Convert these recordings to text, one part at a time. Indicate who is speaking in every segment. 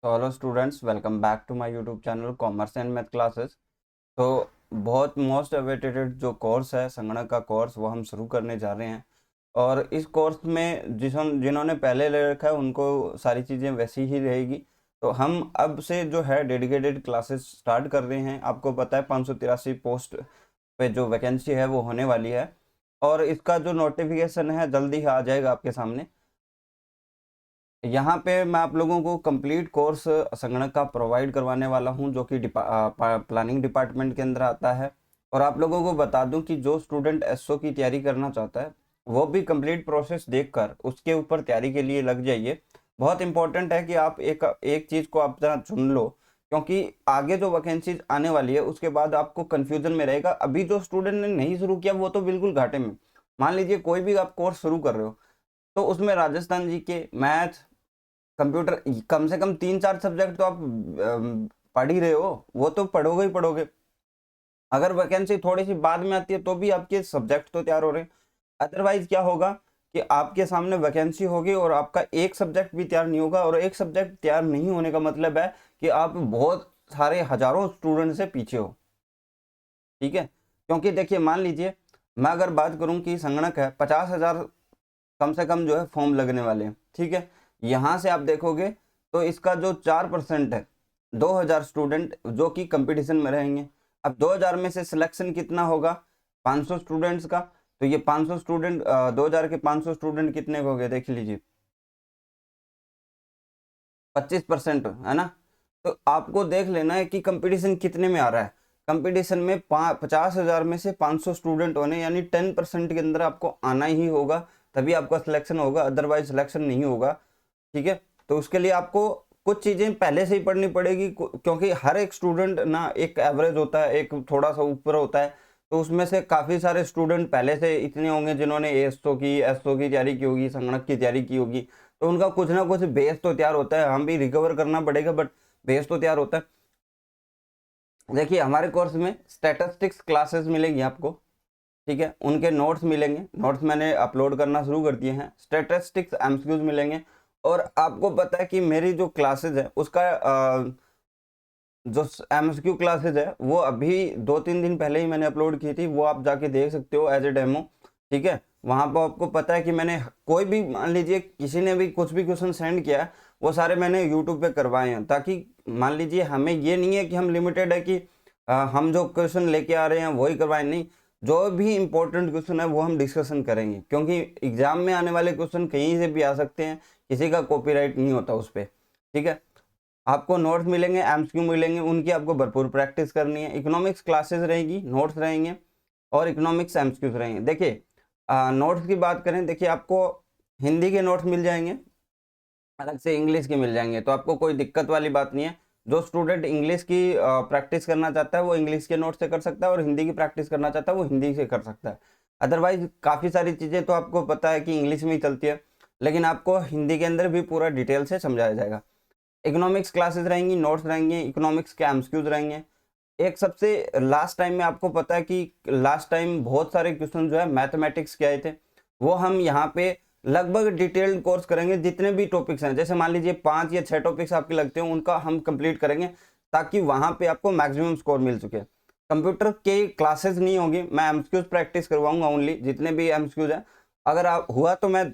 Speaker 1: तो hello students, welcome back to my YouTube channel commerce and math classes. तो बहुत most awaited जो course है संगणक का कोर्स, वो हम शुरू करने जा रहे हैं। और इस कोर्स में जिन्होंने पहले ले रखा है उनको सारी चीज़ें वैसी ही रहेगी। तो हम अब से जो है डेडिकेटेड क्लासेस स्टार्ट कर रहे हैं। आपको पता है 583 पोस्ट पे जो वैकेंसी है वो होने वाली है, और इसका जो नोटिफिकेशन है जल्दी ही आ जाएगा आपके सामने। यहाँ पे मैं आप लोगों को कंप्लीट कोर्स संगणक का प्रोवाइड करवाने वाला हूँ, जो कि प्लानिंग डिपार्टमेंट के अंदर आता है। और आप लोगों को बता दूं कि जो स्टूडेंट एसओ की तैयारी करना चाहता है वो भी कंप्लीट प्रोसेस देखकर उसके ऊपर तैयारी के लिए लग जाइए। बहुत इंपॉर्टेंट है कि आप एक एक चीज़ को आप जरा चुन लो, क्योंकि आगे जो वैकेंसीज आने वाली है उसके बाद आपको कंफ्यूजन में रहेगा। अभी जो स्टूडेंट ने नहीं शुरू किया वो तो बिल्कुल घाटे में। मान लीजिए कोई भी आप कोर्स शुरू कर रहे हो, तो उसमें राजस्थान जी के, मैथ, कंप्यूटर, कम से कम 3-4 सब्जेक्ट तो आप पढ़ ही रहे हो, वो तो पढ़ोगे ही पढ़ोगे। अगर वैकेंसी थोड़ी सी बाद में आती है तो भी आपके सब्जेक्ट तो तैयार हो रहे हैं। अदरवाइज क्या होगा कि आपके सामने वैकेंसी होगी और आपका एक सब्जेक्ट भी तैयार नहीं होगा, और एक सब्जेक्ट तैयार नहीं होने का मतलब है कि आप बहुत सारे हजारों स्टूडेंट से पीछे हो। ठीक है, क्योंकि देखिए मान लीजिए मैं अगर बात करूं कि संगणक है, 50,000 कम से कम जो है फॉर्म लगने वाले हैं। ठीक है, यहाँ से आप देखोगे तो इसका जो 4% है, 2000 स्टूडेंट जो कि कंपटीशन में रहेंगे। अब 2000 में से सिलेक्शन कितना होगा? 500 स्टूडेंट्स का। तो ये 500 स्टूडेंट, 2000 के 500 स्टूडेंट कितने हो गए देख लीजिए, 25% है ना। तो आपको देख लेना है कि कंपटीशन कितने में आ रहा है। कंपटीशन में 50,000 में से 500 स्टूडेंट होने, यानी 10% के अंदर आपको आना ही होगा, तभी आपका सिलेक्शन होगा, अदरवाइज सिलेक्शन नहीं होगा। ठीक है, तो उसके लिए आपको कुछ चीज़ें पहले से ही पढ़नी पड़ेगी, क्योंकि हर एक स्टूडेंट ना एक एवरेज होता है, एक थोड़ा सा ऊपर होता है। तो उसमें से काफ़ी सारे स्टूडेंट पहले से इतने होंगे जिन्होंने एसओ की तैयारी की होगी, संगणक की तैयारी की होगी। तो उनका कुछ ना कुछ बेस तो तैयार होता है, हम भी रिकवर करना पड़ेगा, बट बेस तो तैयार होता है। देखिए हमारे कोर्स में स्टैटिस्टिक्स क्लासेस मिलेगी आपको। ठीक है, उनके नोट्स मिलेंगे, नोट्स मैंने अपलोड करना शुरू कर दिए हैं। स्टैटिस्टिक्स एमसीक्यूज मिलेंगे। और आपको पता है कि मेरी जो क्लासेस है उसका जो एमसीक्यू क्लासेस है वो अभी 2-3 दिन पहले ही मैंने अपलोड की थी, वो आप जाके देख सकते हो एज ए डेमो। ठीक है, वहां पर आपको पता है कि मैंने कोई भी, मान लीजिए किसी ने भी कुछ भी क्वेश्चन सेंड किया है, वो सारे मैंने यूट्यूब पे करवाए हैं, ताकि मान लीजिए हमें ये नहीं है कि हम लिमिटेड है कि हम जो क्वेश्चन लेके आ रहे हैं वही करवाएं, नहीं। जो भी इंपॉर्टेंट क्वेश्चन है वो हम डिस्कशन करेंगे, क्योंकि एग्जाम में आने वाले क्वेश्चन कहीं से भी आ सकते हैं, किसी का कॉपीराइट नहीं होता उस पर। ठीक है, आपको नोट्स मिलेंगे, एमसीक्यू मिलेंगे, उनकी आपको भरपूर प्रैक्टिस करनी है। इकोनॉमिक्स क्लासेस रहेगी, नोट्स रहेंगे, और इकोनॉमिक्स एमसीक्यूज रहेंगे। देखिए नोट्स की बात करें, देखिए आपको हिंदी के नोट्स मिल जाएंगे, अलग से इंग्लिश के मिल जाएंगे, तो आपको कोई दिक्कत वाली बात नहीं है। जो स्टूडेंट इंग्लिश की प्रैक्टिस करना चाहता है वो इंग्लिश के नोट से कर सकता है, और हिंदी की प्रैक्टिस करना चाहता है वो हिंदी से कर सकता है। अदरवाइज काफ़ी सारी चीज़ें तो आपको पता है कि इंग्लिश में ही चलती है, लेकिन आपको हिंदी के अंदर भी पूरा डिटेल से समझाया जाएगा। इकोनॉमिक्स क्लासेस रहेंगी, नोट्स रहेंगे, इकोनॉमिक्स के एमसीक्यूज रहेंगे। एक सबसे लास्ट टाइम में आपको पता है कि लास्ट टाइम बहुत सारे क्वेश्चन जो है मैथमेटिक्स के आए थे, वो हम यहाँ पे लगभग डिटेल्ड कोर्स करेंगे। जितने भी टॉपिक्स हैं, जैसे मान लीजिए 5 या 6 टॉपिक्स आपके लगते हैं, उनका हम कंप्लीट करेंगे, ताकि वहाँ पे आपको मैक्सिमम स्कोर मिल चुके। कंप्यूटर के क्लासेस नहीं होगी, मैं एमसीक्यूज प्रैक्टिस करवाऊंगा ओनली, जितने भी एमसीक्यूज हैं। अगर आप हुआ तो मैं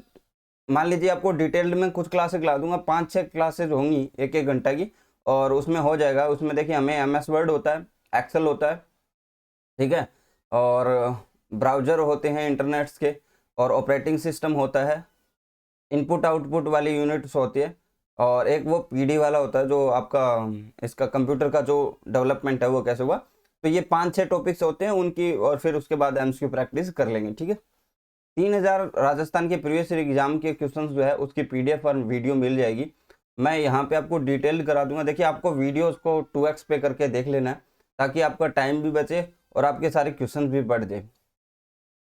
Speaker 1: मान लीजिए आपको डिटेल्ड में कुछ क्लासेस ला दूंगा, 5-6 क्लासेस होंगी 1-1 घंटा की, और उसमें हो जाएगा। उसमें देखिए हमें एमएस वर्ड होता है, एक्सेल होता है, ठीक है, और ब्राउजर होते हैं इंटरनेट्स के, और ऑपरेटिंग सिस्टम होता है, इनपुट आउटपुट वाली यूनिट्स होती है, और एक वो पीडी वाला होता है जो आपका इसका कंप्यूटर का जो डेवलपमेंट है वो कैसे हुआ। तो ये 5-6 टॉपिक्स होते हैं उनकी, और फिर उसके बाद एमसीक्यू प्रैक्टिस कर लेंगे। ठीक है, 3000 राजस्थान के प्रीवियस ईयर एग्जाम के क्वेश्चंस जो है उसकी पीडीएफ और वीडियो मिल जाएगी। मैं यहाँ पे आपको डिटेल करा दूंगा। देखिए आपको वीडियोस को 2x पे करके देख लेना है, ताकि आपका टाइम भी बचे और आपके सारे क्वेश्चंस भी बढ़ जाए।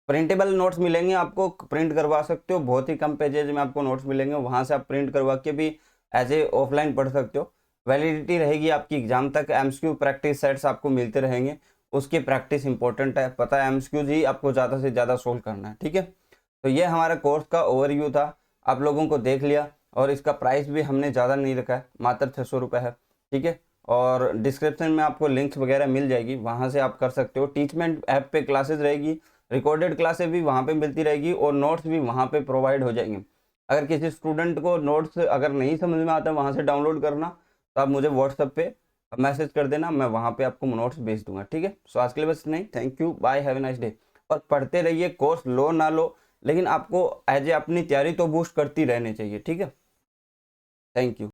Speaker 1: प्रिंटेबल नोट्स मिलेंगे, आपको प्रिंट करवा सकते हो, बहुत ही कम पेजेज में आपको नोट्स मिलेंगे, वहाँ से आप प्रिंट करवा के भी एज ए ऑफलाइन पढ़ सकते हो। वैलिडिटी रहेगी आपकी एग्जाम तक। एमसीक्यू प्रैक्टिस सेट्स आपको मिलते रहेंगे, उसकी प्रैक्टिस इंपॉर्टेंट है, पता है एमसीक्यूज ही आपको ज़्यादा से ज़्यादा सोल्व करना है। ठीक है, तो ये हमारा कोर्स का ओवरव्यू था, आप लोगों को देख लिया। और इसका प्राइस भी हमने ज़्यादा नहीं रखा है, मात्र 600 रुपये है, ठीक है। और डिस्क्रिप्शन में आपको लिंक्स वगैरह मिल जाएगी, वहाँ से आप कर सकते हो। टीचमेंट ऐप पे क्लासेस रहेगी, रिकॉर्डेड क्लासेस भी वहाँ पे मिलती रहेगी और नोट्स भी वहाँ पे प्रोवाइड हो जाएंगे। अगर किसी स्टूडेंट को नोट्स अगर नहीं समझ में आता वहाँ से डाउनलोड करना, तो आप मुझे व्हाट्सएप पे मैसेज कर देना, मैं वहाँ पे आपको नोट्स भेज दूंगा, ठीक है। सो आज के लिए बस नहीं, thank you, bye, have a nice day. और पढ़ते रहिए, कोर्स लो ना लो, लेकिन आपको एज ए अपनी तैयारी तो बूस्ट करती रहनी चाहिए, ठीक है। Thank you.